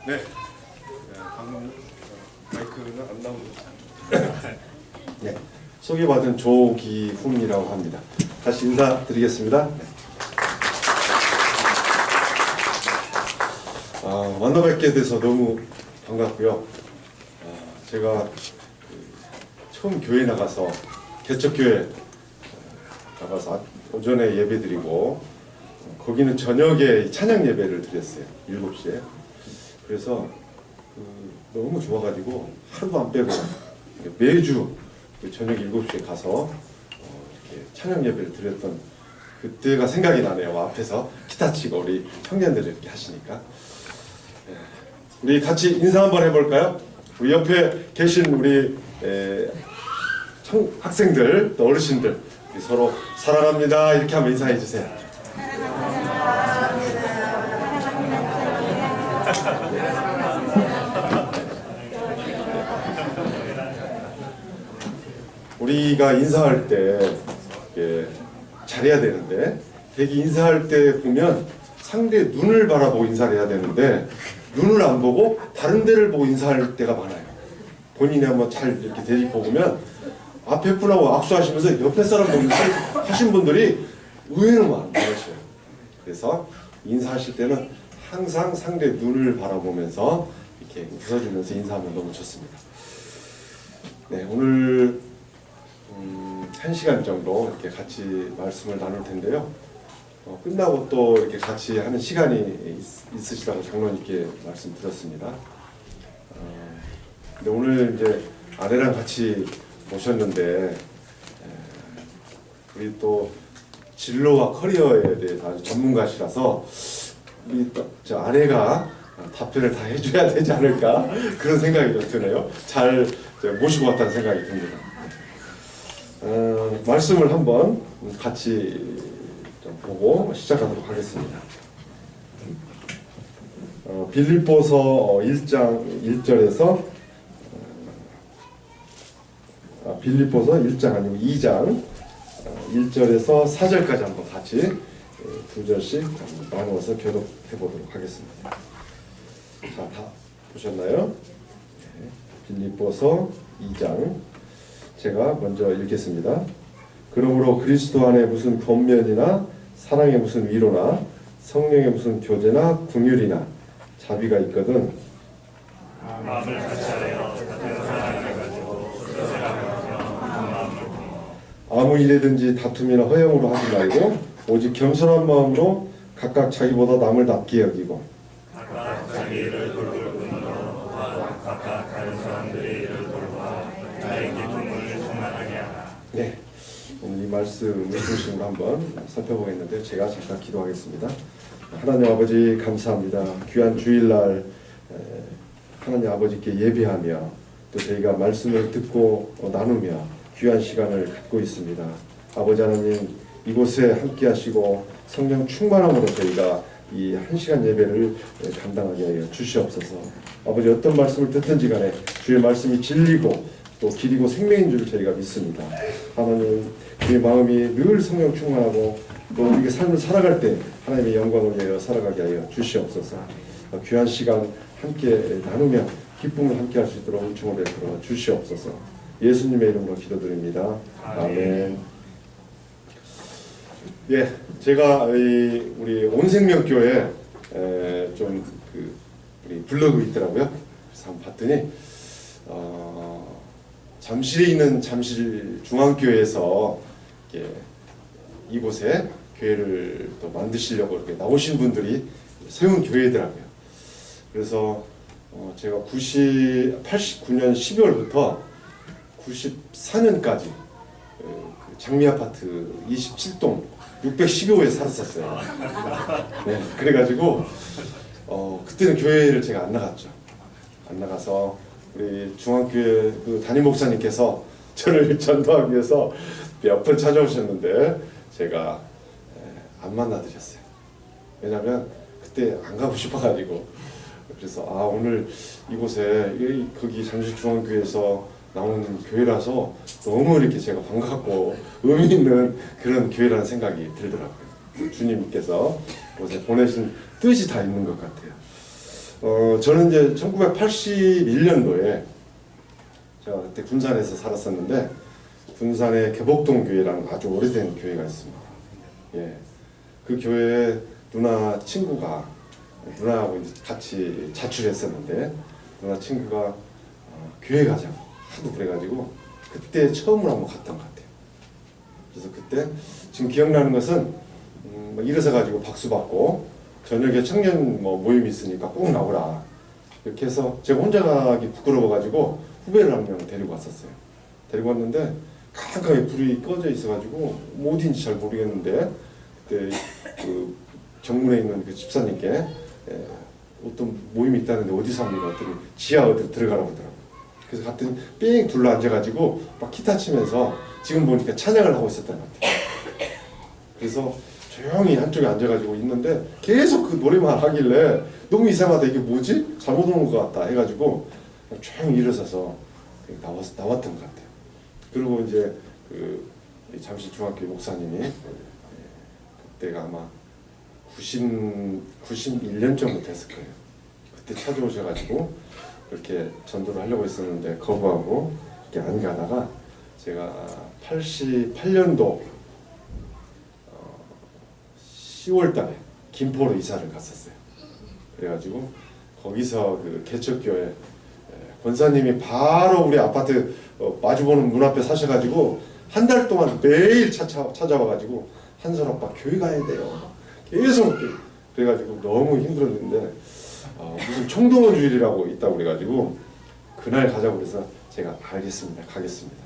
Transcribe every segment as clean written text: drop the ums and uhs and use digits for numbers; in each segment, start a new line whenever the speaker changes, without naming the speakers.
네. 방금 마이크는 안 나오죠. 네. 소개받은 조기훈이라고 합니다. 다시 인사드리겠습니다. 네. 만나 뵙게 돼서 너무 반갑고요. 제가 처음 교회 나가서 개척교회 나가서 오전에 예배드리고 거기는 저녁에 찬양 예배를 드렸어요. 7시에. 그래서 너무 좋아가지고 하루도 안 빼고 매주 저녁 7시에 가서 이렇게 찬양 예배를 드렸던 그때가 생각이 나네요. 앞에서 기타 치고 우리 청년들이 이렇게 하시니까. 우리 같이 인사 한번 해볼까요? 우리 옆에 계신 우리 학생들 또 어르신들 우리 서로 사랑합니다 이렇게 한번 인사해 주세요. 우리가 인사할 때 잘해야 되는데 되게 인사할 때 보면 상대 눈을 바라보고 인사를 해야 되는데 눈을 안 보고 다른 데를 보고 인사할 때가 많아요. 본인이 한번 잘 이렇게 대립해보면 앞에 분하고 악수하시면서 옆에 사람 보면서 하신 분들이 의외로 많으셔요. 그래서 인사하실 때는 항상 상대 눈을 바라보면서 이렇게 웃어주면서 인사하면 너무 좋습니다. 네, 오늘 1시간 정도 이렇게 같이 말씀을 나눌 텐데요. 끝나고 또 이렇게 같이 하는 시간이 있으시다고 장로님께 말씀드렸습니다. 근데 오늘 이제 아내랑 같이 오셨는데 우리 또 진로와 커리어에 대해서 아주 전문가시라서 우리 저 아내가 답변을 다 해줘야 되지 않을까 그런 생각이 좀 드네요. 잘 모시고 왔다는 생각이 듭니다. 말씀을 한번 같이 좀 보고 시작하도록 하겠습니다. 빌립보서 1장 1절에서 빌립보서 1장 아니고 2장 1절에서 4절까지 한번 같이 두 절씩 나누어서 교독해 보도록 하겠습니다. 자, 다 보셨나요? 빌립보서 2장 제가 먼저 읽겠습니다. 그러므로 그리스도 안에 무슨 권면이나 사랑의 무슨 위로나 성령의 무슨 교제나 긍휼이나 자비가 있거든 마음을 같이하여 같은 사랑을 가지고 서로 생각하며 아무 일에든지 다툼이나 허영으로 하지 말고 오직 겸손한 마음으로 각각 자기보다 남을 낫게 여기고 각각 자기 일을 돌볼 뿐으로 각각 다른 사람들의 일을 돌봐 나의 기쁨을 충만하게 하라. 네, 오늘 이 말씀을 중심으로 한번 살펴보겠는데 제가 잠깐 기도하겠습니다. 하나님 아버지 감사합니다. 귀한 주일날 하나님 아버지께 예배하며 또 저희가 말씀을 듣고 나누며 귀한 시간을 갖고 있습니다. 아버지 하나님 이곳에 함께 하시고 성령 충만함으로 저희가 이 1시간 예배를 감당하게 하여 주시옵소서. 아버지 어떤 말씀을 듣든지 간에 주의 말씀이 진리고 또 길이고 생명인 줄 저희가 믿습니다. 하나님 우리의 마음이 늘 성령 충만하고 또 우리의 삶을 살아갈 때 하나님의 영광을 위하여 살아가게 하여 주시옵소서. 귀한 시간 함께 나누며 기쁨을 함께 할 수 있도록 은총을 베풀어 주시옵소서. 예수님의 이름으로 기도드립니다. 아멘. 예, 제가 우리 온생명교회 좀 우리 블로그 있더라고요. 그래서 한번 봤더니 잠실에 있는 잠실 중앙교회에서 이곳에 교회를 또 만드시려고 이렇게 나오신 분들이 세운 교회더라고요. 그래서 제가 89년 12월부터 94년까지 장미 아파트 27동 612호에 살았었어요. 네, 그래가지고 그때는 교회를 제가 안 나갔죠. 안 나가서 우리 중앙교회 그 담임 목사님께서 저를 전도하기 위해서 몇 번 찾아오셨는데 제가 안 만나드렸어요. 왜냐면 그때 안 가고 싶어가지고. 그래서 오늘 이곳에 거기 잠실 중앙교회에서 나오는 교회라서 너무 이렇게 제가 반갑고 의미 있는 그런 교회라는 생각이 들더라고요. 주님께서 이곳에 보내신 뜻이 다 있는 것 같아요. 저는 이제 1981년도에 제가 그때 군산에서 살았었는데 군산의 개복동 교회라는 아주 오래된 교회가 있습니다. 예, 그 교회에 누나 친구가 누나하고 이제 같이 자취했었는데 누나 친구가 교회 가자고 하도 그래가지고 그때 처음으로 한번 갔던 것 같아요. 그래서 그때 지금 기억나는 것은 일어서 가지고 박수 받고 저녁에 청년 모임이 있으니까 꼭 나오라 이렇게 해서 제가 혼자 가기 부끄러워가지고 후배를 한 명 데리고 왔었어요. 데리고 왔는데 깜깜하게 불이 꺼져 있어가지고 뭐 어딘지 잘 모르겠는데 그때 그 정문에 있는 그 집사님께 어떤 모임이 있다는데 어디서 합니까? 했더니 지하 어디로 들어가라고 하더라고요. 그래서 갔더니 삥 둘러 앉아가지고 막 기타 치면서 지금 보니까 찬양을 하고 있었던 것 같아요. 그래서 조용히 한쪽에 앉아가지고 있는데 계속 그 노래만 하길래 너무 이상하다. 이게 뭐지? 잘못 온 것 같다 해가지고 조용히 일어서서 나왔던 것 같아요. 그리고 이제 그 잠실 중학교 목사님이 그때가 아마 91년 정도 됐을 거예요. 그때 찾아오셔가지고 이렇게 전도를 하려고 했었는데 거부하고 이렇게 안 가다가 제가 88년도 10월 달에 김포로 이사를 갔었어요. 그래가지고 거기서 그 개척교회 권사님이 바로 우리 아파트 마주보는 문 앞에 사셔가지고 한 달 동안 매일 찾아와가지고 한솔 아빠 교회 가야 돼요. 계속 그래가지고 너무 힘들었는데 무슨 총동원 주일이라고 있다고 그래가지고 그날 가자고 그래서 제가 알겠습니다. 가겠습니다.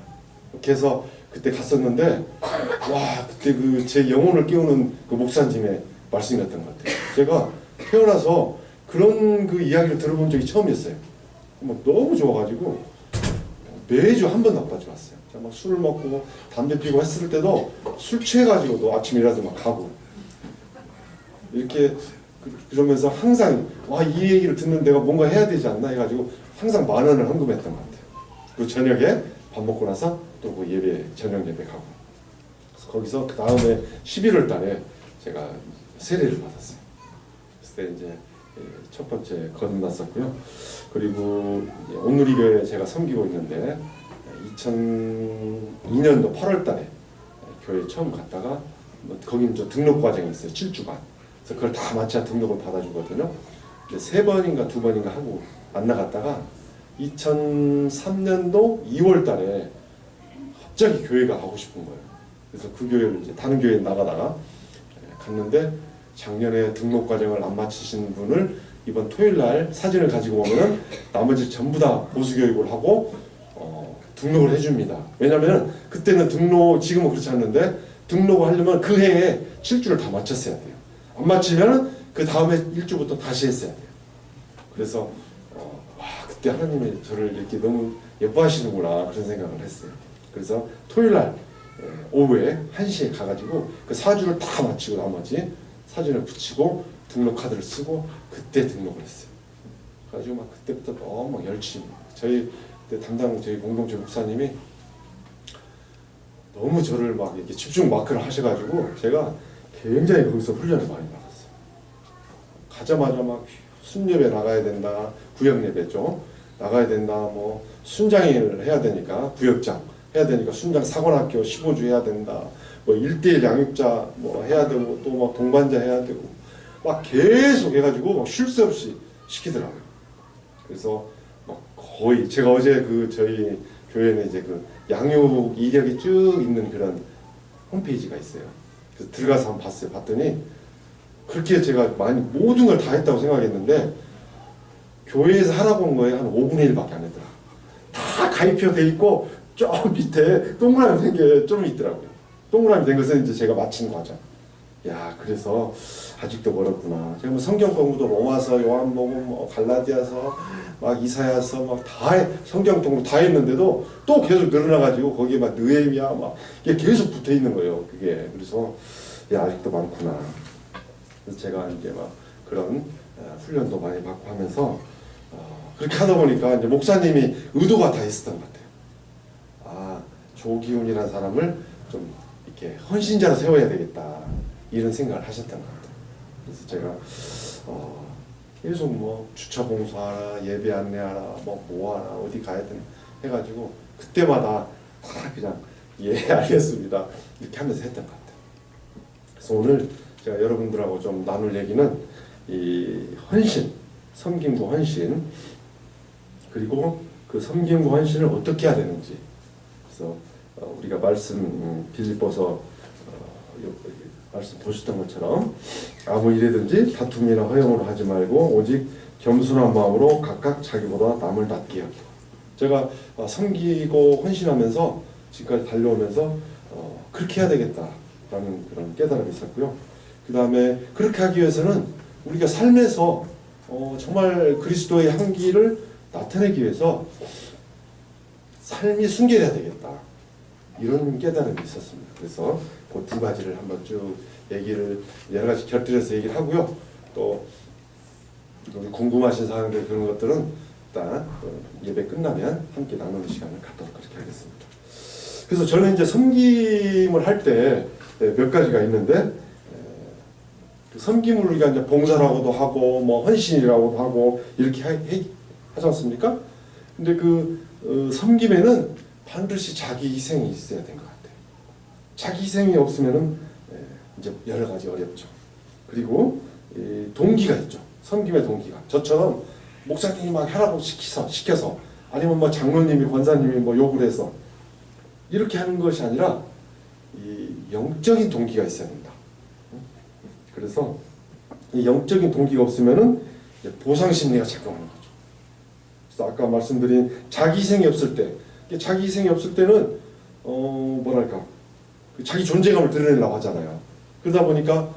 이렇게 해서 그때 갔었는데 와 그때 그 제 영혼을 깨우는 그 목사님의 말씀이었던 것 같아요. 제가 태어나서 그런 그 이야기를 들어본 적이 처음이었어요. 너무 좋아가지고 매주 한 번도 안 빠져왔어요. 막 술을 먹고 담배 피고 했을 때도 술 취해가지고도 아침 일어나서 막 가고 이렇게 그러면서 항상 와 이 얘기를 듣는 내가 뭔가 해야 되지 않나 해가지고 항상 10,000원을 헌금했던 것 같아요. 그 저녁에 밥 먹고 나서 또 그 예배 저녁 예배 가고 그래서 거기서 그 다음에 11월 달에 제가 세례를 받았어요. 그때 이제 첫 번째 거듭났었고요. 그리고 온누리교회 제가 섬기고 있는데 2002년도 8월 달에 교회 처음 갔다가 거기는 저 등록 과정이 있어요. 7주간. 그래서 그걸 다 마쳐야 등록을 받아주거든요. 근데 3번인가 2번인가 하고 안 나갔다가 2003년도 2월 달에 갑자기 교회가 가고 싶은 거예요. 그래서 그 교회를 이제 다른 교회에 나가다가 갔는데 작년에 등록 과정을 안 마치신 분을 이번 토요일 날 사진을 가지고 오면은 나머지 전부 다 보수 교육을 하고 등록을 해줍니다. 왜냐면은 그때는 지금은 그렇지 않는데 등록을 하려면 그 해에 7주를 다 마쳤어야 돼요. 안 마치면은 그 다음에 1주부터 다시 했어야 돼요. 그래서 와 그때 하나님이 저를 이렇게 너무 예뻐하시는구나 그런 생각을 했어요. 그래서 토요일 날 오후에 1시에 가가지고 그 4주를 다 마치고 나머지 사진을 붙이고 등록 카드를 쓰고 그때 등록을 했어요. 그래가지고 막 그때부터 너무 열심히 저희 저희 공동체 목사님이 너무 저를 막 이렇게 집중 마크를 하셔가지고 제가 굉장히 거기서 훈련을 많이 받았어요. 가자마자 막 순예배 나가야 된다, 구역예배죠. 나가야 된다, 뭐 순장을 해야 되니까 구역장 해야 되니까 순장 사관학교 15주 해야 된다, 뭐 1:1 양육자 뭐 해야 되고 또 막 동반자 해야 되고 막 계속 해가지고 막 쉴 새 없이 시키더라고요. 그래서 막 거의 제가 어제 그 저희 교회는 이제 그 양육 이력이 쭉 있는 그런 홈페이지가 있어요. 그래서 들어가서 한번 봤어요. 봤더니 그렇게 제가 많이 모든 걸 다 했다고 생각했는데 교회에서 하라고 한 거에 한 5분의 1밖에 안 했더라. 다 가입표 돼 있고 저 밑에 동그라미 된 게 좀 있더라고요. 동그라미 된 것은 이제 제가 마친 과정. 야, 그래서 아직도 멀었구나. 제가 뭐 성경 공부도 로마서, 요한복음, 뭐 갈라디아서, 막 이사야서 막 다 성경 공부 다 했는데도 또 계속 늘어나가지고 거기에 막 느헤미야 막 이게 계속 붙어 있는 거예요. 그게 그래서 야 아직도 많구나. 그래서 제가 이제 막 그런 훈련도 많이 받고 하면서 그렇게 하다 보니까 이제 목사님이 의도가 다 있었던 것 같아요. 아, 조기훈이라는 사람을 좀 이렇게 헌신자로 세워야 되겠다 이런 생각을 하셨던 것 같아요. 그래서 제가 계속 뭐 주차 봉사하라, 예배 안내하라, 뭐 하라, 어디 가야 되나 해가지고 그때마다 다 그냥 예 알겠습니다 이렇게 하면서 했던 것 같아요. 그래서 오늘 제가 여러분들하고 좀 나눌 얘기는 이 헌신, 섬김과 헌신, 그리고 그 섬김과 헌신을 어떻게 해야 되는지. 그래서 우리가 말씀 빌립보서 말씀 보셨던 것처럼 아무 일이든지 다툼이나 허영으로 하지 말고 오직 겸손한 마음으로 각각 자기보다 남을 낮게 여기고. 제가 섬기고 헌신하면서 지금까지 달려오면서 그렇게 해야 되겠다라는 그런 깨달음이 있었고요. 그 다음에 그렇게 하기 위해서는 우리가 삶에서 정말 그리스도의 향기를 나타내기 위해서 삶이 순결해야 되겠다, 이런 깨달음이 있었습니다. 그래서 그 두 가지를 한번 쭉 얘기를 여러 가지 곁들여서 얘기를 하고요. 또 궁금하신 사항들 그런 것들은 일단 예배 끝나면 함께 나누는 시간을 갖도록 그렇게 하겠습니다. 그래서 저는 이제 섬김을 할 때 몇 가지가 있는데, 섬김을 우리가 이제 봉사라고도 하고 뭐 헌신이라고도 하고 이렇게 하지 않습니까? 근데 그 섬김에는 반드시 자기 희생이 있어야 된 것 같아요. 자기 희생이 없으면은 이제 여러 가지 어렵죠. 그리고 동기가 있죠. 섬김의 동기가. 저처럼 목사님이 막 하라고 시켜서 아니면 뭐 장로님이 권사님이 뭐 요구를 해서 이렇게 하는 것이 아니라 이 영적인 동기가 있어야 된다. 그래서 이 영적인 동기가 없으면은 보상 심리가 작용하는 거죠. 그래서 아까 말씀드린 자기 희생이 없을 때, 자기 희생이 없을 때는 뭐랄까, 자기 존재감을 드러내려고 하잖아요. 그러다 보니까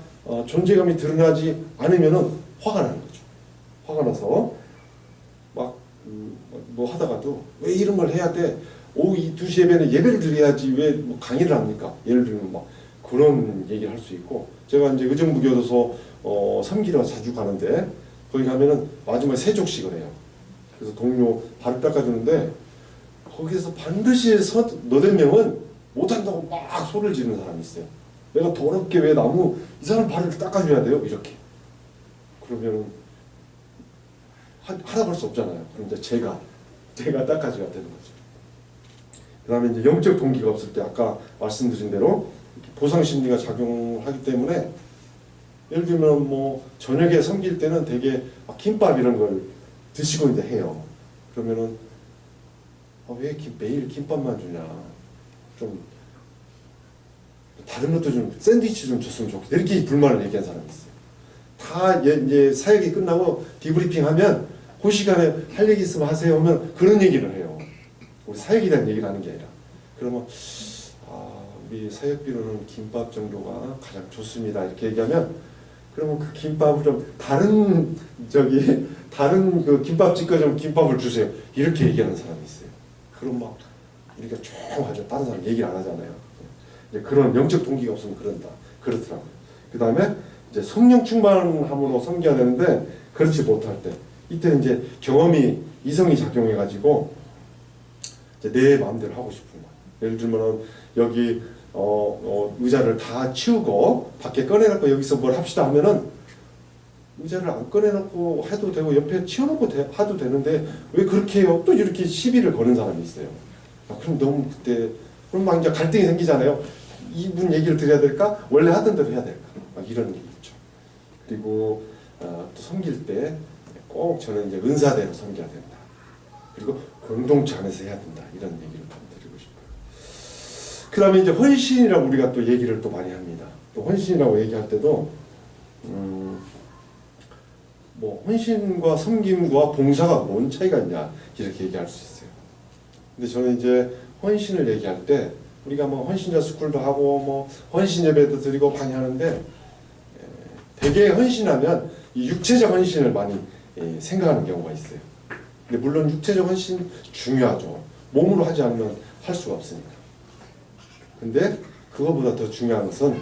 존재감이 드러나지 않으면은 화가 나는 거죠. 화가 나서 막 뭐 하다가도 왜 이런 걸 해야 돼? 오후 2시 예배는 예배를 드려야지 왜 뭐 강의를 합니까? 예를 들면 막 그런 얘기를 할 수 있고, 제가 이제 의정부교도소 섬기러 자주 가는데 거기 가면은 마지막에 세족식을 해요. 그래서 동료 발을 닦아주는데 거기에서 반드시 너댓 명은 못한다고 막 소리를 지르는 사람이 있어요. 내가 더럽게 왜 이 사람 발을 닦아줘야 돼요? 이렇게. 그러면 하라고 할 수 없잖아요. 그럼 이제 제가 닦아줘야 되는 거죠. 그 다음에 이제 영적 동기가 없을 때 아까 말씀드린 대로 보상 심리가 작용하기 때문에, 예를 들면 뭐 저녁에 섬길 때는 되게 김밥 이런 걸 드시고 이제 해요. 그러면은 왜 매일 김밥만 주냐, 좀 다른 것도 좀 샌드위치 좀 줬으면 좋겠다, 이렇게 불만을 얘기한 사람이 있어요. 다 이제 사역이 끝나고 디브리핑 하면 그 시간에 할 얘기 있으면 하세요 하면 그런 얘기를 해요. 우리 사역에 대한 얘기를 하는 게 아니라. 그러면 우리 사역비로는 김밥 정도가 가장 좋습니다, 이렇게 얘기하면, 그러면 그 김밥을 좀 다른 그 김밥집 거 좀 김밥을 주세요, 이렇게 얘기하는 사람이 있어요. 그럼 막 우리가 쭉 하죠. 다른 사람 얘기를 안 하잖아요. 이제 그런 영적 동기가 없으면 그렇더라고요. 그 다음에 이제 성령 충만함으로 섬겨야 되는데 그렇지 못할 때, 이때는 이제 이성이 작용해가지고 이제 내 마음대로 하고 싶은 거예요. 예를 들면 여기 의자를 다 치우고 밖에 꺼내놓고 여기서 뭘 합시다 하면은 의자를 안 꺼내놓고 해도 되고 옆에 치워놓고 해도 되는데 왜 그렇게 해요? 또 이렇게 시비를 거는 사람이 있어요. 그럼 너무 그럼 막 이제 갈등이 생기잖아요. 이분 얘기를 드려야 될까? 원래 하던 대로 해야 될까? 막 이런 게 있죠. 그리고 또 섬길 때 꼭 저는 이제 은사대로 섬겨야 된다. 그리고 공동체 안에서 해야 된다. 이런 얘기를 드리고 싶어요. 그 다음에 이제 헌신이라고 우리가 또 얘기를 또 많이 합니다. 또 헌신이라고 얘기할 때도 뭐 헌신과 섬김과 봉사가 뭔 차이가 있냐 이렇게 얘기할 수 있어요. 근데 저는 이제 헌신을 얘기할 때 우리가 뭐 헌신자 스쿨도 하고 뭐 헌신 예배도 드리고 많이 하는데, 대개 헌신하면 이 육체적 헌신을 많이 생각하는 경우가 있어요. 근데 물론 육체적 헌신 중요하죠. 몸으로 하지 않으면 할 수가 없으니까. 근데 그거보다 더 중요한 것은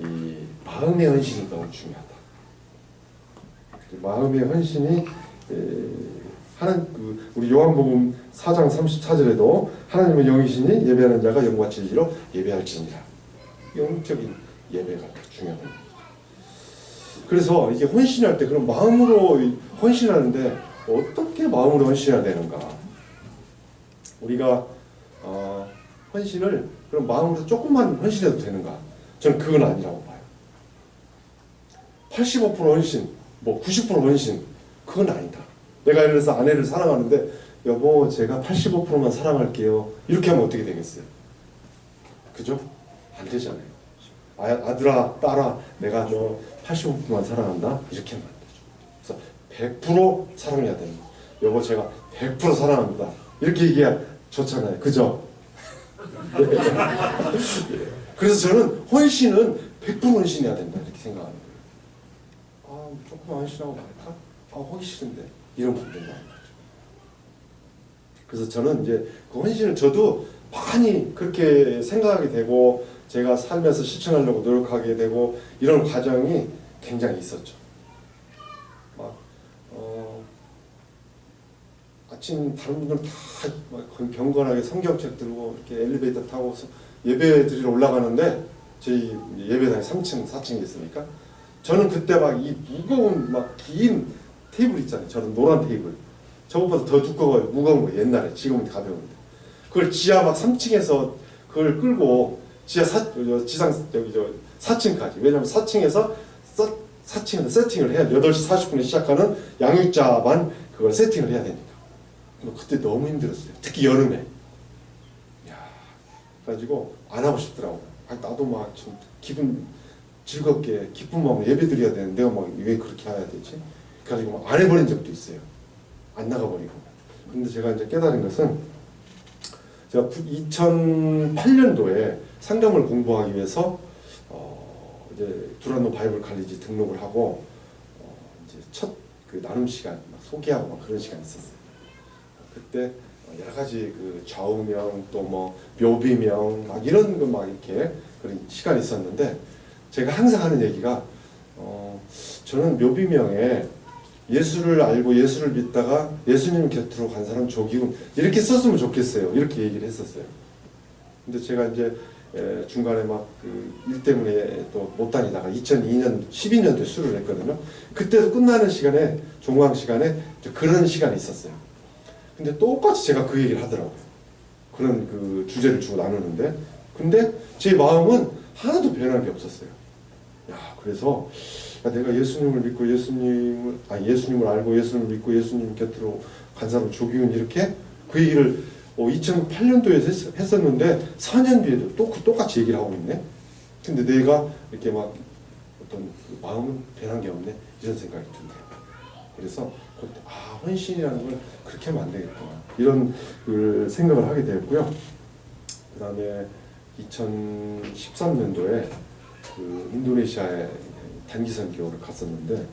이 마음의 헌신이 너무 중요하다. 마음의 헌신이 우리 요한복음 4장 34절에도 하나님의 영이시니 예배하는 자가 영과 진리로 예배할지니라. 영적인 예배가 중요합니다. 그래서 이게 헌신할 때 그런 마음으로 헌신하는데 어떻게 마음으로 헌신해야 되는가? 우리가 헌신을 그런 마음으로 조금만 헌신해도 되는가? 저는 그건 아니라고 봐요. 85% 헌신, 뭐 90% 헌신, 그건 아니다. 내가 예를 들어서 아내를 사랑하는데 여보 제가 85%만 사랑할게요. 이렇게 하면 어떻게 되겠어요? 그죠? 안 되잖아요. 아들아 딸아 내가 너 85%만 사랑한다? 이렇게 하면 안 되죠. 그래서 100% 사랑해야 됩니다. 여보 제가 100% 사랑합니다. 이렇게 얘기해야 좋잖아요. 그죠? 그래서 저는 헌신은 100% 헌신해야 된다 이렇게 생각하는 거예요. 조금만 헌신하고 말까? 하기 싫은데 이러면 안 된다는 거죠. 그래서 저는 이제 그 헌신을 저도 많이 그렇게 생각하게 되고 제가 살면서 실천하려고 노력하게 되고 이런 과정이 굉장히 있었죠. 아침 다른 분들은 다 경건하게 성경책 들고 이렇게 엘리베이터 타고 예배 드리러 올라가는데 저희 예배당이 3층, 4층에 있으니까 저는 그때 막 이 무거운 막 긴 테이블 있잖아요. 저는 노란 테이블. 저것보다 더 두꺼워요. 무거운 거 옛날에. 지금은 가벼운데. 그걸 지하 막 3층에서 그걸 끌고 지하 지상 4층까지. 왜냐면 4층에서 4층에서 세팅을 해야 돼. 8시 40분에 시작하는 양육자만 그걸 세팅을 해야 되니까. 그때 너무 힘들었어요. 특히 여름에. 그래가지고 안 하고 싶더라고요. 나도 막 좀 기분 즐겁게 기쁜 마음으로 예배 드려야 되는데 내가 막 왜 그렇게 해야 되지? 그래가지고 막 안 해버린 적도 있어요. 안 나가버리고. 근데 제가 이제 깨달은 것은 제가 2008년도에 상담을 공부하기 위해서 이제 두란노 바이블 칼리지 등록을 하고 이제 첫 그 나눔 시간 막 소개하고 막 그런 시간이 있었어요. 그때 여러 가지 그 좌우명 또 뭐 묘비명 막 이런 거 막 이렇게 그런 시간이 있었는데 제가 항상 하는 얘기가 저는 묘비명에 예수를 알고 예수를 믿다가 예수님 곁으로 간 사람 조기훈 이렇게 썼으면 좋겠어요. 이렇게 얘기를 했었어요. 근데 제가 이제 중간에 막 그 일 때문에 또 못 다니다가 2002년 12년도에 수료를 했거든요. 그때도 끝나는 시간에 종강 시간에 그런 시간이 있었어요. 근데 똑같이 제가 그 얘기를 하더라고요. 그런 그 주제를 주고 나누는데 근데 제 마음은 하나도 변한 게 없었어요. 그래서 내가 예수님을 믿고 예수님을 알고 예수님을 믿고 예수님 곁으로 간 사람 조기훈 이렇게 그 얘기를 2008년도에 했었는데 4년 뒤에도 똑같이 얘기를 하고 있네. 근데 내가 이렇게 막 어떤 그 마음은 변한 게 없네 이런 생각이 든대요. 그래서 헌신이라는 걸 그렇게 하면 안 되겠구나 이런 그 생각을 하게 되었고요. 그 다음에 2013년도에 그 인도네시아에 단기 선교를 갔었는데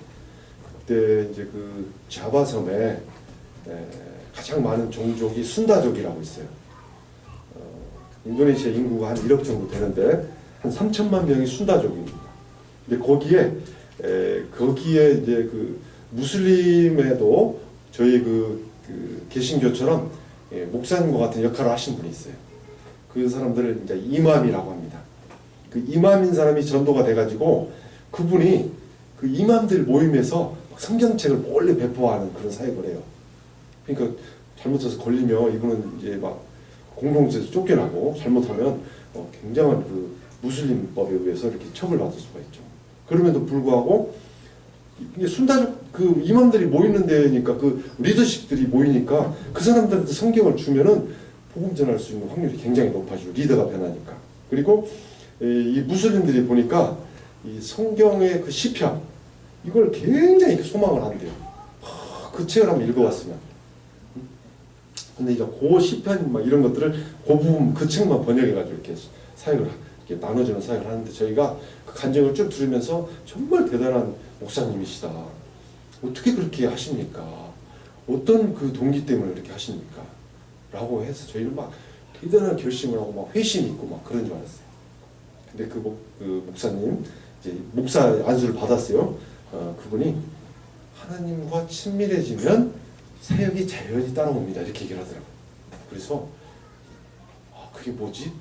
그때 이제 그 자바섬에 가장 많은 종족이 순다족이라고 있어요. 인도네시아 인구가 한 1억 정도 되는데 한 3천만 명이 순다족입니다. 근데 거기에 이제 그 무슬림에도 저희 그 개신교처럼 목사님과 같은 역할을 하신 분이 있어요. 그 사람들을 이제 이맘이라고 합니다. 그 이맘인 사람이 전도가 돼가지고 그분이 그 이맘들 모임에서 성경책을 몰래 배포하는 그런 사역을 해요. 그러니까 잘못해서 걸리면 이분은 이제 막 공동체에서 쫓겨나고 잘못하면 굉장한 그 무슬림법에 의해서 이렇게 처벌받을 수가 있죠. 그럼에도 불구하고 이게 순다족 그 이맘들이 모이는 데니까 그 리더십들이 모이니까 그 사람들한테 성경을 주면은 복음 전할 수 있는 확률이 굉장히 높아지고 리더가 변하니까. 그리고 이 무슬림들이 보니까 이 성경의 그 시편 이걸 굉장히 소망을 한대요. 그 책을 한번 읽어봤으면. 근데 이제 그 시편 막 이런 것들을 그 부분 그 책만 번역해가지고 이렇게 사역을 이렇게 나눠주는 사역을 하는데 저희가 그 간증을 쭉 들으면서 정말 대단한 목사님이시다. 어떻게 그렇게 하십니까? 어떤 그 동기 때문에 그렇게 하십니까? 라고 해서 저희는 막 대단한 결심을 하고 막 회심이 있고 막 그런 줄 알았어요. 근데 그 목사님 이제 목사 안수를 받았어요. 그분이 하나님과 친밀해지면 사역이 자연히 따라옵니다. 이렇게 얘기를 하더라고요. 그래서 그게 뭐지?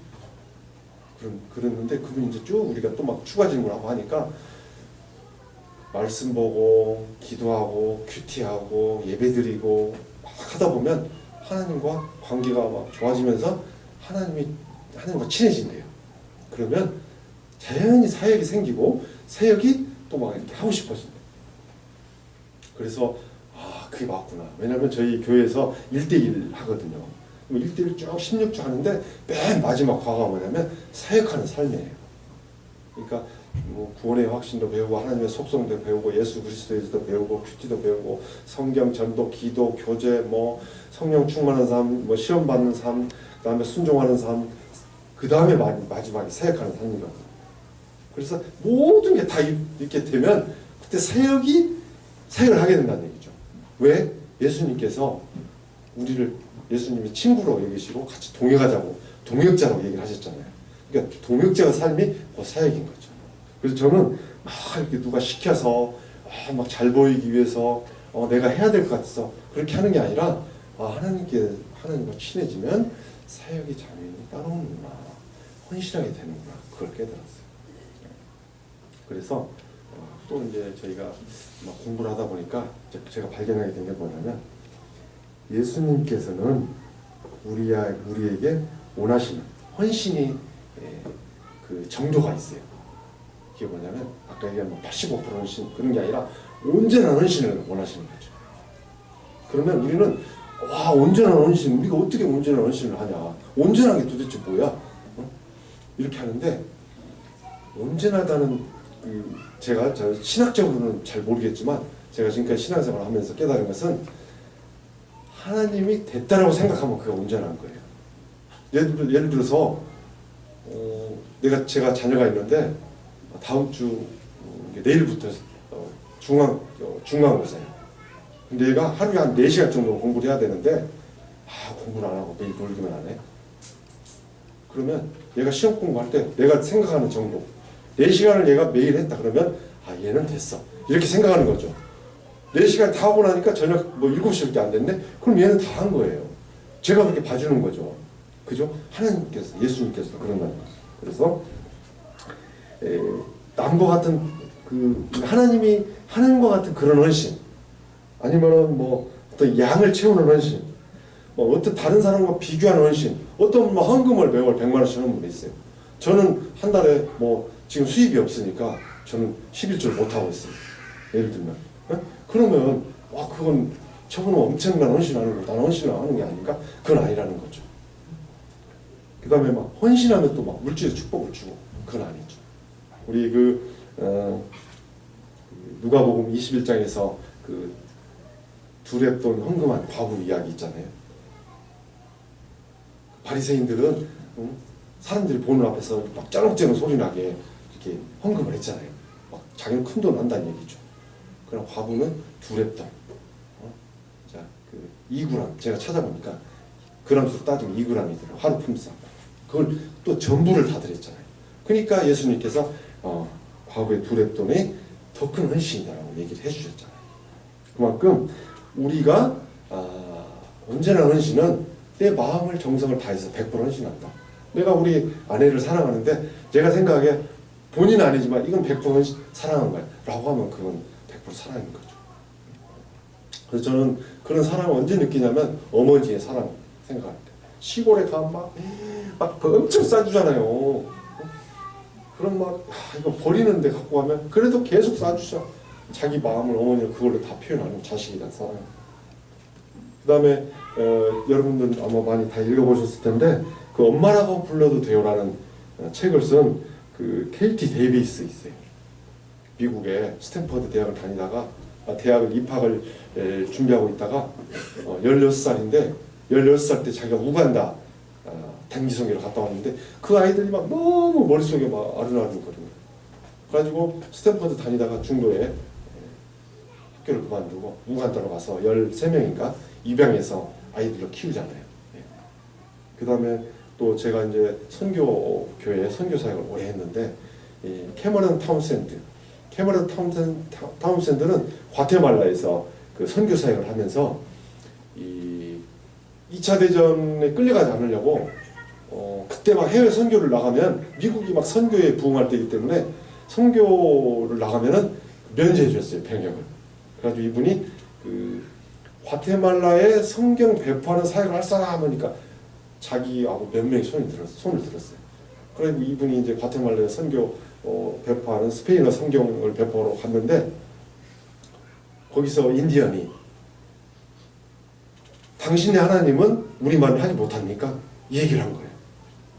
그랬는데 그분이 이제 쭉 우리가 또 막 추가 질문을 하고 하니까 말씀 보고 기도하고 큐티하고 예배드리고 막 하다 보면 하나님과 관계가 막 좋아지면서 하나님과 친해진대요. 그러면 자연히 사역이 생기고 사역이 또 막 이렇게 하고 싶어진대요. 그래서 그게 맞구나. 왜냐면 저희 교회에서 1대1 하거든요. 1대1 쭉 16주 하는데 맨 마지막 과가 뭐냐면 사역하는 삶이에요. 그러니까 뭐 구원의 확신도 배우고 하나님의 속성도 배우고 예수 그리스도에서도 배우고 큐티도 배우고 성경 전도 기도 교제 뭐 성령 충만한 삶 뭐 시험 받는 삶 그다음에 순종하는 삶 그다음에 마지막에 사역하는 삶이거든요. 그래서 모든 게 다 이렇게 되면 그때 사역을 하게 된다는 얘기죠. 왜? 예수님께서 예수님이 친구로 여기시고 같이 동역하자고 동역자라고 얘기를 하셨잖아요. 그러니까 동역자의 삶이 그 사역인 거죠. 그래서 저는 막 이렇게 누가 시켜서 막 잘 보이기 위해서 내가 해야 될 것 같아서 그렇게 하는 게 아니라 하나님과 친해지면 사역이 자연히 따라오는구나, 헌신하게 되는구나, 그걸 깨달았어요. 그래서 또 이제 저희가 막 공부를 하다 보니까 제가 발견하게 된 게 뭐냐면 예수님께서는 우리에게 원하시는 헌신이 그 정도가 있어요. 그게 뭐냐면 아까 얘기한 85% 헌신 그런 게 아니라 온전한 헌신을 원하시는 거죠. 그러면 우리는 온전한 헌신, 우리가 어떻게 온전한 헌신을 하냐, 온전한 게 도대체 뭐야? 이렇게 하는데 온전하다는 제가 신학적으로는 잘 모르겠지만 제가 지금까지 신앙생활을 하면서 깨달은 것은 하나님이 됐다라고 생각하면 그게 온전한 거예요. 예를 들어서 제가 자녀가 있는데 다음 주 내일부터 중간고사예요. 근데 얘가 하루에 한 4시간 정도 공부를 해야 되는데 공부를 안 하고 매일 놀기만 하네. 그러면 얘가 시험 공부할 때 내가 생각하는 정도 4시간을 얘가 매일 했다 그러면 얘는 됐어 이렇게 생각하는 거죠. 4시간 다 하고 나니까 저녁 7시밖에 안 됐네? 그럼 얘는 다 한 거예요. 제가 그렇게 봐주는 거죠. 그죠? 하나님께서, 예수님께서도 그런다는 거죠. 그래서 남과 같은 하나님과 같은 그런 헌신, 아니면은 어떤 양을 채우는 헌신, 어떤 다른 사람과 비교하는 헌신, 어떤 헌금을 매월 100만 원씩 하는 분이 있어요. 저는 한 달에 지금 수입이 없으니까 저는 11조를 못 하고 있어요. 예를 들면. 그러면 그건 저분은 엄청난 헌신하는 거, 나는 헌신을 하는 게 아닌가? 그건 아니라는 거죠. 그 다음에 헌신하면 또 물질의 축복을 주고, 그건 아니죠. 우리 누가복음 21장에서 두렙돈 헌금한 과부 이야기 있잖아요. 바리새인들은 사람들이 보는 앞에서 쩌렁쩌렁 소리 나게 이렇게 헌금을 했잖아요. 자기는 큰 돈 한다는 얘기죠. 그럼 과부는 두렙돈. 자, 2g 제가 찾아보니까 그람수로 따지면 2g이더라고요. 하루 품삯. 그걸 또 전부를 다 드렸잖아요. 그러니까 예수님께서 과부의 두렙돈이 더 큰 헌신이다라고 얘기를 해주셨잖아요. 그만큼 우리가 언제나 헌신은 내 마음을 정성을 다해서 100% 헌신한다. 내가 우리 아내를 사랑하는데 제가 생각하기에 본인은 아니지만 이건 100% 사랑한 거야 라고 하면 그건 100% 사랑인 거죠. 그래서 저는 그런 사랑을 언제 느끼냐면 어머니의 사랑 생각할 때 시골에 가면 막 엄청 싸주잖아요. 그럼 이거 버리는데 갖고 가면 그래도 계속 싸주죠. 자기 마음을 어머니가 그걸로 다 표현하는 자식에 대한 사랑. 그 다음에 여러분들 아마 많이 다 읽어보셨을 텐데 그 엄마라고 불러도 돼요라는 책을 쓴 KT 데이비스 있어요. 미국의 스탠퍼드 대학을 다니다가 대학을 입학을 준비하고 있다가 16살인데 16살 때 자기가 우간다 단기성회를 갔다 왔는데 그 아이들이 너무 머릿속에 아른아른거리는 그래가지고 스탠퍼드 다니다가 중도에 학교를 그만두고 우간다로 가서 13명인가 입양해서 아이들로 키우잖아요. 그 다음에 또 제가 이제 선교교회 선교사역을 오래 했는데 캐머런 타운센드는 과테말라에서 선교사역을 하면서 2차 대전에 끌려가지 않으려고 그때 해외 선교를 나가면 미국이 선교에 부응할 때이기 때문에 선교를 나가면은 면제해 줬어요, 병역을. 그래가지고 이분이 그 과테말라에 성경 배포하는 사역을 할 사람 하니까 자기하고 몇 명이 손을 들었어요. 그리고 이분이 이제 과테말라에 선교 배포하는 스페인어 성경을 배포하러 갔는데 거기서 인디언이 당신의 하나님은 우리말을 하지 못합니까? 이 얘기를 한 거예요.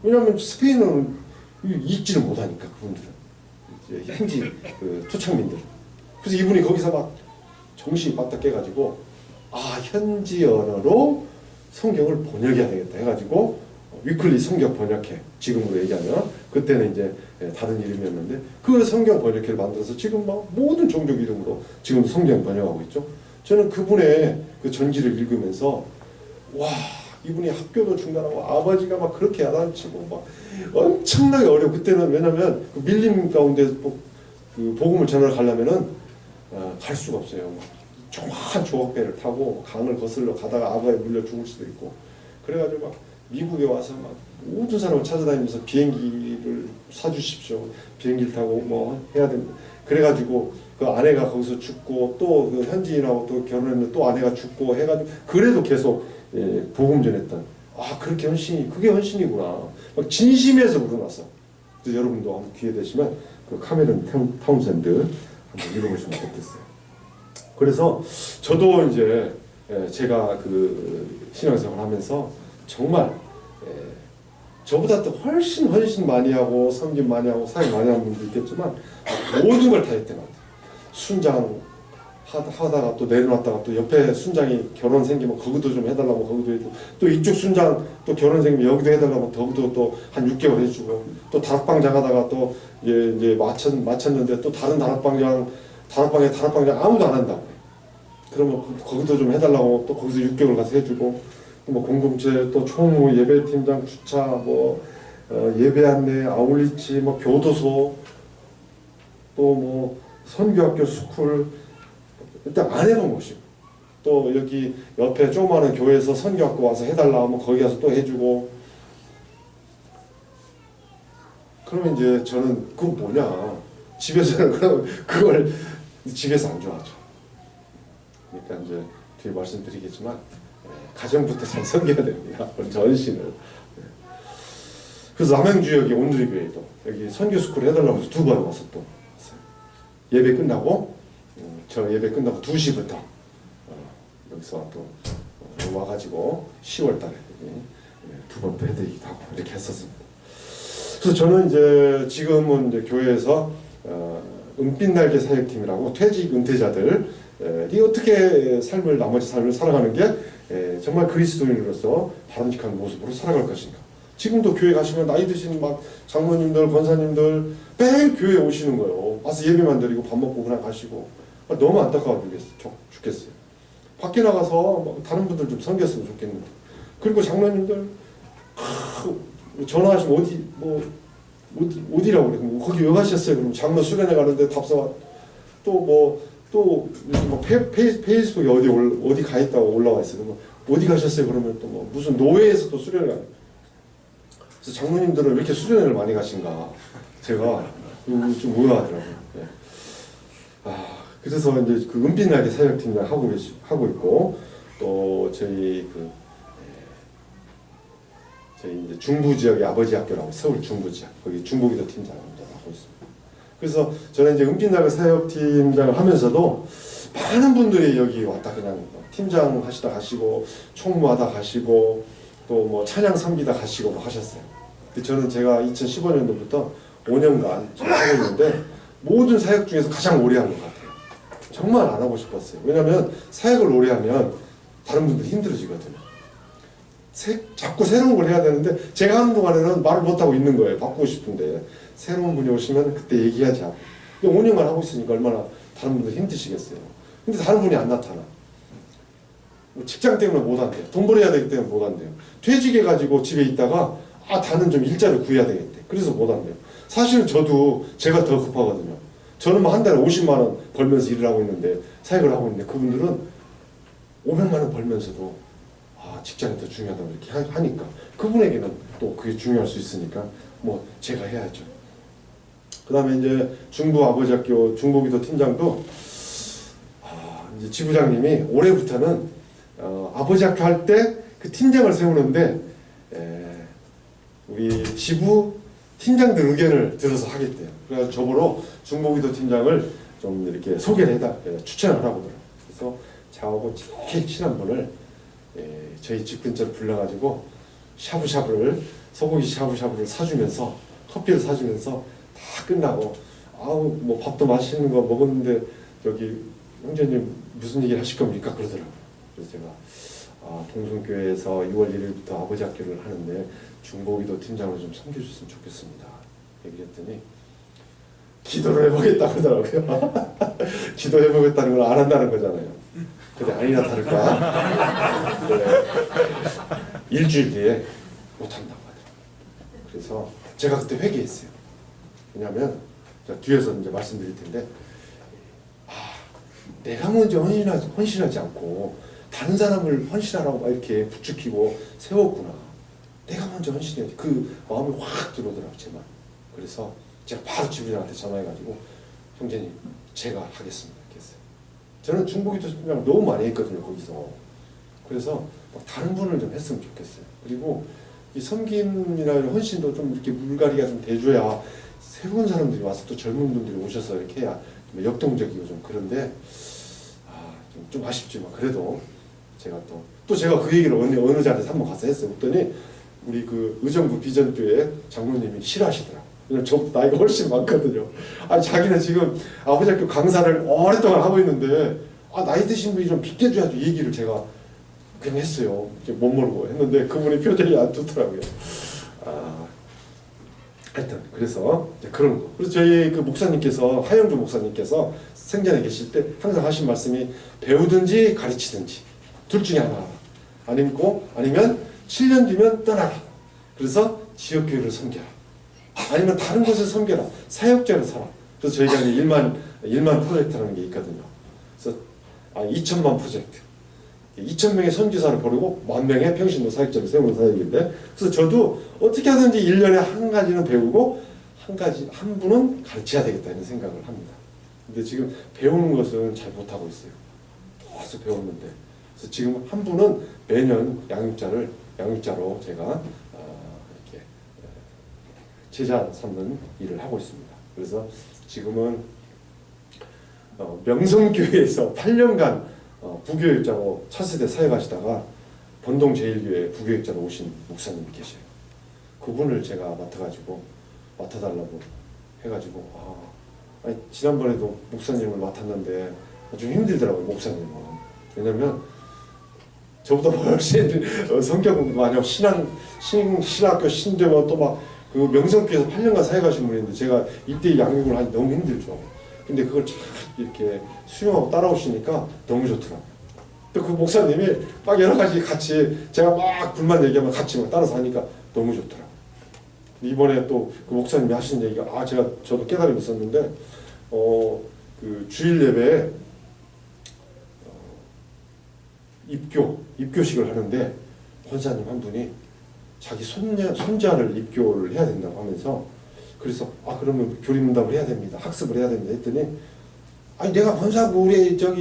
왜냐하면 스페인어는 읽지를 못하니까 그분들은 이제 현지 그 토착민들. 그래서 이분이 거기서 막 정신이 바짝 깨가지고 현지 언어로 성경을 번역해야 되겠다 해가지고 위클리 성경 번역회, 지금으로 얘기하면 그때는 이제 다른 이름이었는데 그 성경 번역회를 만들어서 지금 막 모든 종족 이름으로 지금 성경 번역하고 있죠. 저는 그분의 그 전기를 읽으면서 와, 이분이 학교도 중단하고 아버지가 막 그렇게 야단치고 막 엄청나게 어려워. 그때는 왜냐면 그 밀림 가운데 그 복음을 전하러 가려면은 갈 수가 없어요. 막 조그만 조각배를 타고 강을 거슬러 가다가 악어에 물려 죽을 수도 있고. 그래가지고 막 미국에 와서 막 모든 사람을 찾아다니면서 비행기를 사주십시오. 비행기를 타고 뭐 해야 됩니다. 그래가지고 그 아내가 거기서 죽고 또 그 현지인하고 또 결혼했는데 또 아내가 죽고 해가지고 그래도 계속 복음 전했던 그렇게 그게 헌신이구나. 막 진심에서 우러났어. 그래서 여러분도 한번 기회 되시면 그 카메론 타운샌드 한번 읽어보시면 어떻겠어요. 그래서 저도 이제 제가 그 신앙생활 하면서 정말 저보다 또 훨씬 많이 하고 섬김 많이 하고 사역 많이 하는 분도 있겠지만 모든 걸 다 했던 것 같아요. 순장 하다가 또 내려놨다가 또 옆에 순장이 결혼 생기면 거기도 좀 해달라고 거기도 해주고 또 이쪽 순장 또 결혼 생기면 여기도 해달라고 거기도 또 한 6개월 해주고 또 다락방장 하다가 또 이제 마쳤는데 또 다른 다락방장 아무도 안 한다고 그러면 거기도 좀 해달라고 또 거기서 6개월 가서 해주고 뭐 공동체 또 총무 예배팀장 주차 뭐 예배 안내 아울리치 뭐 교도소 또 뭐 선교학교 스쿨 일단 안 해본 것이고 또 여기 옆에 조그마한 교회에서 선교학교 와서 해달라 하면 거기 가서 또 해주고 그러면 이제 저는 그거 뭐냐 집에서는 그럼 그걸 집에서 안 좋아하죠. 그러니까 이제 뒤에 말씀드리겠지만 가정부터 잘 섬겨야 됩니다. 전신을. 그래서 남양주역에 온누리교회도 여기 선교 스쿨 해달라고 해서 2번 와서 또 예배 끝나고 저 예배 끝나고 2시부터 여기서 또 와가지고 10월달에 2번 또 해드리기도 하고 이렇게 했었습니다. 그래서 저는 이제 지금은 이제 교회에서 은빛날개 사역팀이라고 퇴직 은퇴자들이 어떻게 나머지 삶을 살아가는 게 정말 그리스도인으로서 바람직한 모습으로 살아갈 것인가. 지금도 교회 가시면 나이 드신 막 장로님들, 권사님들 매일 교회에 오시는 거예요. 와서 예배만 드리고 밥 먹고 그냥 가시고 너무 안타까워 죽겠어요. 밖에 나가서 다른 분들 좀 섬겼으면 좋겠는데. 그리고 장로님들 전화하시면 어디라고 그래. 뭐 거기 왜 가셨어요? 그럼 장로 수련회 가는데 답사 또 페이스북에 어디 가 있다고 올라와 있어요. 어디 가셨어요? 그러면 또 뭐 무슨 노회에서 또 수련회 가요. 그래서 장로님들은 왜 이렇게 수련회를 많이 가신가? 제가 좀 의아하더라고요. 네. 그래서 이제 그 은빛날개 사역팀을 하고 있고 또 저희 이제 중부 지역의 아버지 학교라고 서울 중부 지역 거기 중부기도 팀장을 하고 있습니다. 그래서 저는 이제 은빛날개 사역팀장을 하면서도 많은 분들이 여기 왔다 그냥 팀장 하시다 가시고 총무하다 가시고 또 뭐 찬양 섬기다 가시고 뭐 하셨어요. 근데 저는 제가 2015년도부터 5년간 하고 있는데 모든 사역 중에서 가장 오래 한 것 같아요. 정말 안 하고 싶었어요. 왜냐하면 사역을 오래 하면 다른 분들이 힘들어지거든요. 자꾸 새로운 걸 해야 되는데 제가 하는 동안에는 말을 못하고 있는 거예요. 바꾸고 싶은데 새로운 분이 오시면 그때 얘기하자. 5년간 하고 있으니까 얼마나 다른 분들 힘드시겠어요. 근데 다른 분이 안 나타나. 뭐 직장 때문에 못 한대요. 돈 벌어야 되기 때문에 못 한대요. 퇴직해가지고 집에 있다가 나는 좀 일자리를 구해야 되겠대. 그래서 못 한대요. 사실은 저도 제가 더 급하거든요. 저는 뭐 한 달에 50만 원 벌면서 일을 하고 있는데 사역을 하고 있는데 그분들은 500만 원 벌면서도 직장이 더 중요하다고 이렇게 하니까 그분에게는 또 그게 중요할 수 있으니까 뭐 제가 해야죠. 그 다음에 이제 중부 아버지학교 중보기도 팀장도 이제 지부장님이 올해부터는 아버지학교 할 때 그 팀장을 세우는데 우리 지부 팀장들 의견을 들어서 하겠대요. 그래서 저보러 중보기도 팀장을 좀 이렇게 소개를 해다 추천을 하라고 그러더라고요. 그래서 저하고 제일 친한 분을 저희 집 근처로 불러가지고 샤브샤브를 소고기 샤브샤브를 사주면서 커피를 사주면서 다 끝나고 아우 뭐 밥도 맛있는 거 먹었는데 저기 형제님 무슨 얘기를 하실 겁니까? 그러더라고요. 그래서 제가 동성교회에서 6월 1일부터 아버지 학교를 하는데 중보기도 팀장으로 좀 섬겨주셨으면 좋겠습니다. 얘기를 했더니 기도를 해보겠다 그러더라고요. 기도해보겠다는 걸 안 한다는 거잖아요. 근데 아니나 다를까 네. 일주일 뒤에 못한다고 하더라고요. 그래서 제가 그때 회개했어요. 왜냐하면 뒤에서 이제 말씀드릴 텐데 내가 먼저 헌신하지 않고 다른 사람을 헌신하라고 막 이렇게 부추기고 세웠구나. 내가 먼저 헌신해야지. 그 마음이 확 들어오더라고요. 제 마음. 그래서 제가 바로 지부장한테 전화해가지고 형제님 제가 하겠습니다. 했어요. 저는 중보기도 팀장을 너무 많이 했거든요. 거기서. 그래서 막 다른 분을 좀 했으면 좋겠어요. 그리고 이 섬김이나 헌신도 좀 이렇게 물갈이가 좀 돼줘야 새로운 사람들이 와서 또 젊은 분들이 오셔서 이렇게 해야 역동적이고 좀 그런데 좀 아쉽지만 그래도 제가 또 제가 그 얘기를 어느 자리에서 한번 가서 했어요. 그랬더니 우리 그 의정부 비전교회 장로님이 싫어하시더라고요. 왜냐면 저보다 나이가 훨씬 많거든요. 자기는 지금 아버지 학교 강사를 오랫동안 하고 있는데 나이 드신 분이 좀 비켜줘야지 얘기를 제가 그냥 했어요. 못 모르고 했는데 그분이 표정이 안 좋더라고요. 하여튼 그래서 그런 거. 그래서 저희 그 목사님께서 하영주 목사님께서 생전에 계실 때 항상 하신 말씀이 배우든지 가르치든지 둘 중에 하나. 아니면 7년 뒤면 떠나라. 그래서 지역교회를 섬겨라. 아니면 다른 곳을 섬겨라. 사역자를 살아. 그래서 저희가 이제 1만 프로젝트라는 게 있거든요. 그래서 2천만 프로젝트. 2,000명의 선지사를 버리고 10,000명의 평신도 사역자를 세우는 사역인데, 그래서 저도 어떻게 하든지 1년에 한 가지는 배우고 한 분은 가르쳐야 되겠다 이런 생각을 합니다. 근데 지금 배우는 것은 잘 못하고 있어요. 계속 배우는데. 그래서 지금 한 분은 매년 양육자로 제가 이렇게 제자 삼는 일을 하고 있습니다. 그래서 지금은 명성교회에서 8년간 부교육자로 차세대 사역하시다가 번동 제1교회 부교육자로 오신 목사님이 계셔요. 그분을 제가 맡아달라고 해가지고 지난번에도 목사님을 맡았는데 좀 힘들더라고요. 목사님은. 왜냐면 저보다 훨씬 성격은 많이 신학교 신대원 또 막 그 명성교회에서 8년간 사역하신 분인데 제가 이때 양육을 하기 너무 힘들죠. 근데 그걸 잘 이렇게 수용하고 따라오시니까 너무 좋더라고요. 또 그 목사님이 막 여러 가지 같이 제가 막 불만 얘기하면 같이 막 따라서 하니까 너무 좋더라고요. 이번에 또 그 목사님이 하신 얘기가 저도 깨달음이 있었는데 그 주일 예배에 입교식을 하는데 권사님 한 분이 자기 손자를 입교를 해야 된다고 하면서 그래서 그러면 교리문답을 해야 됩니다. 학습을 해야 됩니다. 했더니 내가 권사고 우리 저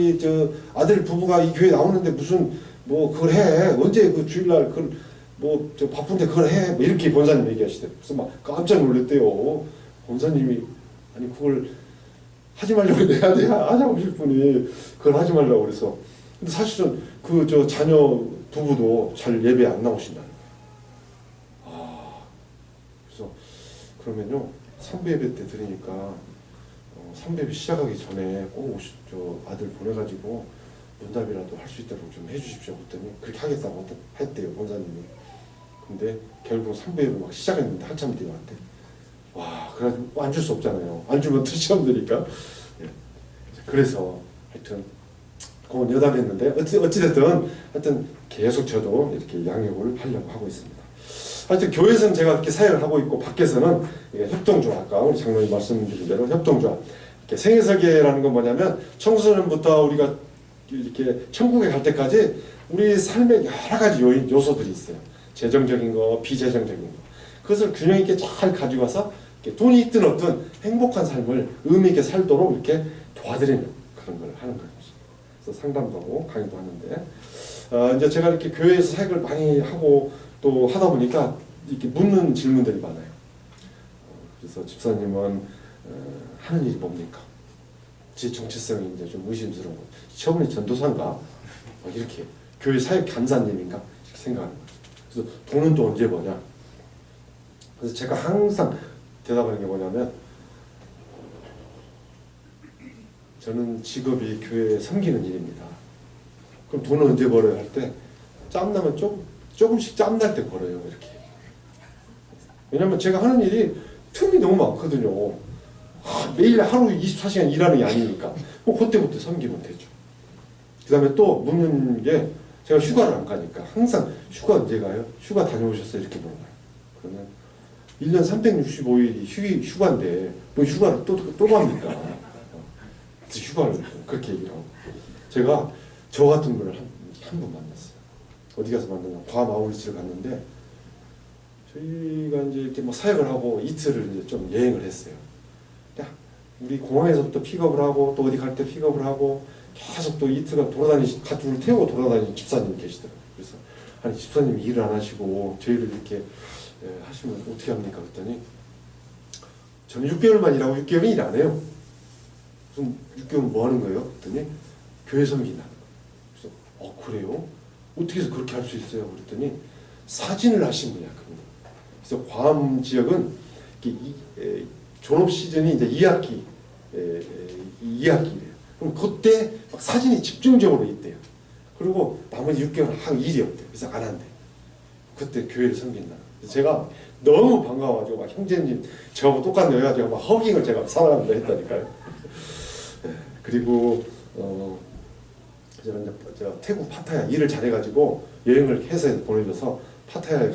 아들 부부가 이 교회 나오는데 무슨 뭐 그걸 해 언제 그 주일날 그걸 뭐 저 바쁜데 그걸 해 뭐 이렇게 권사님 얘기하시대요. 그래서 막 깜짝 놀랐대요. 권사님이 그걸 하지 말라고 내가 하자고 하실 분이 그걸 하지 말라고 그래서. 근데 사실은 그 자녀 부부도 잘 예배 안 나오신다는 거예요. 그래서 그러면요 3부 예배 때 들으니까 3부 예배 시작하기 전에 꼭 아들 보내가지고 문답이라도 할 수 있도록 좀 해주십시오. 그랬더니 그렇게 하겠다고 했대요 권사님이. 근데 결국 3부 예배 막 시작했는데 한참 뒤에 왔대. 그래가지고 안 줄 수 없잖아요. 안 주면 또 시험 되니까. 그래서 하여튼 그건 여담했는데 어찌됐든 하여튼 계속 저도 이렇게 양육을 하려고 하고 있습니다. 하여튼 교회에서는 제가 이렇게 사역을 하고 있고 밖에서는 협동조합, 아까 우리 장로님 말씀드린 대로 협동조합. 이렇게 생애설계라는 건 뭐냐면 청소년부터 우리가 이렇게 천국에 갈 때까지 우리 삶에 여러 가지 요소들이 있어요. 재정적인 거, 비재정적인 거. 그것을 균형 있게 잘 가지고 와서 돈이 있든 없든 행복한 삶을 의미 있게 살도록 이렇게 도와드리는 그런 걸 하는 거예요. 그래서 상담도 하고 강의도 하는데 이제 제가 이렇게 교회에서 사역을 많이 하고 또 하다 보니까 이렇게 묻는 질문들이 많아요. 그래서 집사님은 하는 일이 뭡니까? 제 정체성이 이제 좀 의심스러운 거. 저분이 전도사인가? 이렇게 교회 사역 간사님인가? 이렇게 생각하는 거죠. 그래서 돈은 또 언제 버냐? 그래서 제가 항상 대답하는 게 뭐냐면 저는 직업이 교회에 섬기는 일입니다. 그럼 돈은 언제 벌어요? 할 때 짬나면 조금씩 짬날 때 벌어요. 이렇게. 왜냐면 제가 하는 일이 틈이 너무 많거든요. 매일 하루 24시간 일하는 게 아니니까 뭐 그때부터 섬기면 되죠. 그 다음에 또 묻는 게 제가 휴가를 안 가니까 항상 휴가 언제 가요? 휴가 다녀오셨어요? 이렇게 물어봐요. 그러면 1년 365일이 휴가인데 뭐 휴가를 또 갑니까? 휴가를 그렇게 얘기를 하고 제가 저 같은 분을 한 분 만났어요. 어디 가서 만났나? 괌 아우리치를 갔는데 저희가 이제 이렇게 뭐 사역을 하고 이틀을 이제 좀 여행을 했어요. 우리 공항에서부터 픽업을 하고 또 어디 갈 때 픽업을 하고 계속 또 이틀간 가족을 태우고 돌아다니는 집사님이 계시더라고요. 그래서 아니 집사님이 일을 안 하시고 저희를 이렇게 하시면 어떻게 합니까? 그랬더니 저는 6개월만 일하고 6개월은 일 안 해요. 그럼 6개월 뭐 하는 거예요? 그랬더니 교회 섬긴다. 그래서 그래요? 어떻게 해서 그렇게 할 수 있어요? 그랬더니 사진을 하신 분이야. 그분이. 그래서 괌 지역은 졸업 시즌이 이제 2학기래요. 그럼 그때 막 사진이 집중적으로 있대요. 그리고 나머지 6개월 한 일이 없대요. 그래서 안 한대. 그때 교회를 섬긴다. 그래서 제가 너무 반가워가지고 막 형제님 저하고 똑같네요. 해가지고 막 허깅을 제가 사랑합니다 했다니까요. 그리고 제가 태국 파타야 일을 잘해가지고 여행을 해서 보내줘서 파타야에